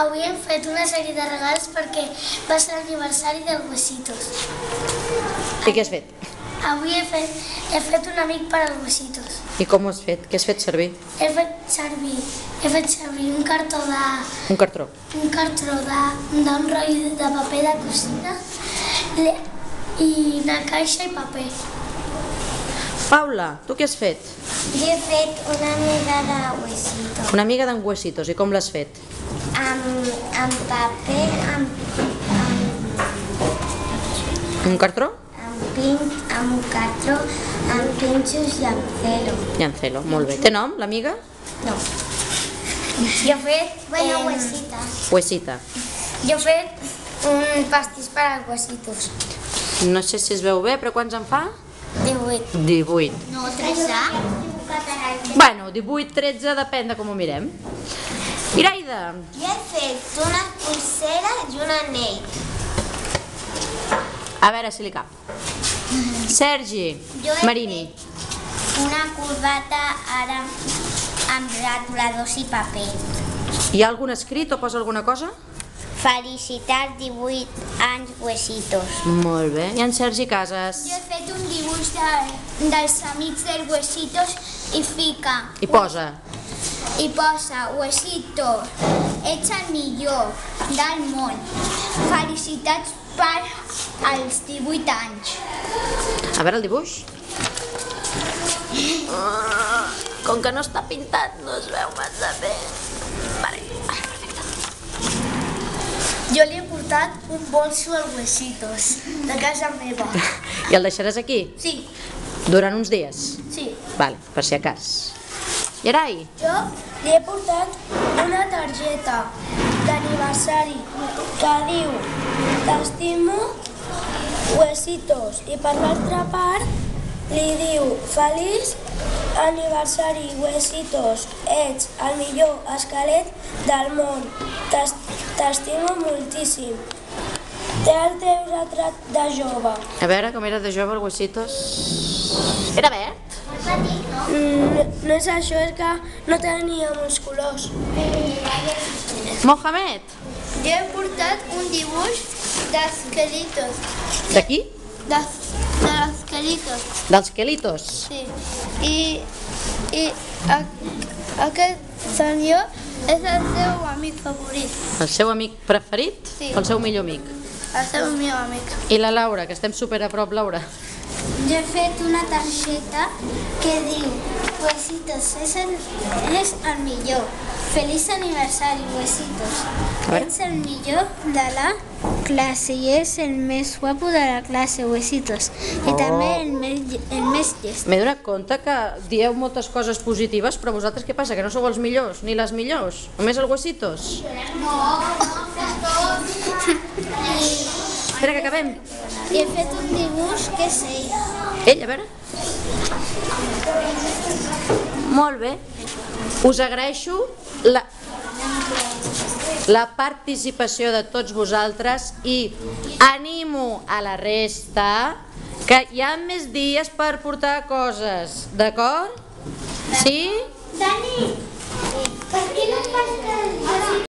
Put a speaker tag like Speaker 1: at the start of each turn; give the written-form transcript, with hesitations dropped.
Speaker 1: Avui hem fet una sèrie de regals perquè va ser l'aniversari del Huesitos.
Speaker 2: I què has fet?
Speaker 1: Avui he fet un amic per al Huesitos.
Speaker 2: I com ho has fet? Què has fet servir?
Speaker 1: He fet servir un cartró
Speaker 2: Un cartró.
Speaker 1: d'un rotllo de paper de cocina i una caixa i paper.
Speaker 2: Paula, tu què has fet?
Speaker 1: Jo he fet una amiga de Huesitos.
Speaker 2: Una amiga d'en Huesitos. I com l'has fet?
Speaker 1: Amb paper,
Speaker 2: Un cartró?
Speaker 1: amb un cartró, amb pinxos i amb cero.
Speaker 2: I en celo, molt bé. Té nom, l'amiga?
Speaker 1: No. Jo he fet... Huesita.
Speaker 2: Huesita.
Speaker 1: Jo he fet un pastís per als Huesitos.
Speaker 2: No sé si es veu bé, però quants en fa?
Speaker 1: 18.
Speaker 2: 18.
Speaker 1: No, 13.
Speaker 2: Bueno, 18, 13, depèn de com ho mirem. Iraida.
Speaker 1: Jo he fet una pulsera i un anell.
Speaker 2: A veure si li cap. Sergi. Marini.
Speaker 1: Una corbata ara amb retoladors i paper.
Speaker 2: Hi ha algun escrit o posa alguna cosa?
Speaker 1: Felicitats 18 anys Huesitos.
Speaker 2: Molt bé. I en Sergi Casas.
Speaker 1: Jo he fet un dibuix dels amics del Huesitos i fica...
Speaker 2: I posa.
Speaker 1: I posa Huesitos, ets el millor del món. Felicitats per als 18 anys.
Speaker 2: A veure el dibuix. Com que no està pintat, no es veu massa bé. Vale. Perfecte.
Speaker 1: Jo li he portat un bolso al Huesitos, de casa meva.
Speaker 2: I el deixaràs aquí?
Speaker 1: Sí,
Speaker 2: Durant uns dies?
Speaker 1: sí.
Speaker 2: Vale, per si acas. Yeray.
Speaker 1: Jo li he portat una targeta d'aniversari que diu t'estimo Huesitos i per l'altra part li diu feliç aniversari Huesitos, ets el millor esquelet del món, t'estimo moltíssim. Té el teu retrat de jove.
Speaker 2: A veure com era de jove el Huesitos. Era verd?
Speaker 1: No és això, és que no tenia molts colors.
Speaker 2: Mohamed.
Speaker 1: Jo he portat un dibuix d'esquelitos.
Speaker 2: De qui?
Speaker 1: D'esquelitos,
Speaker 2: Dels Quelitos.
Speaker 1: sí. I aquest senyor és el seu amic favorit.
Speaker 2: El seu amic preferit?
Speaker 1: Sí.
Speaker 2: El seu millor amic.
Speaker 1: El seu meu amic.
Speaker 2: I la Laura, que estem super a prop, Laura.
Speaker 1: Jo he fet una targeta que diu Huesitos, és el millor. Feliç aniversari, Huesitos.
Speaker 2: A veure.
Speaker 1: Ets el millor de la classe i és el més guapo de la classe, Huesitos. I també el més llest.
Speaker 2: M'he donat compte que dieu moltes coses positives, però vosaltres què passa? Que no sou els millors, ni les millors? Només el Huesitos? Espera que acabem.
Speaker 1: I he fet un dibuix que és ell.
Speaker 2: Ell, a veure. Molt bé. Us agraeixo la participació de tots vosaltres i animo a la resta que hi ha més dies per portar coses, d'acord? Sí?
Speaker 1: Dani, per què no fas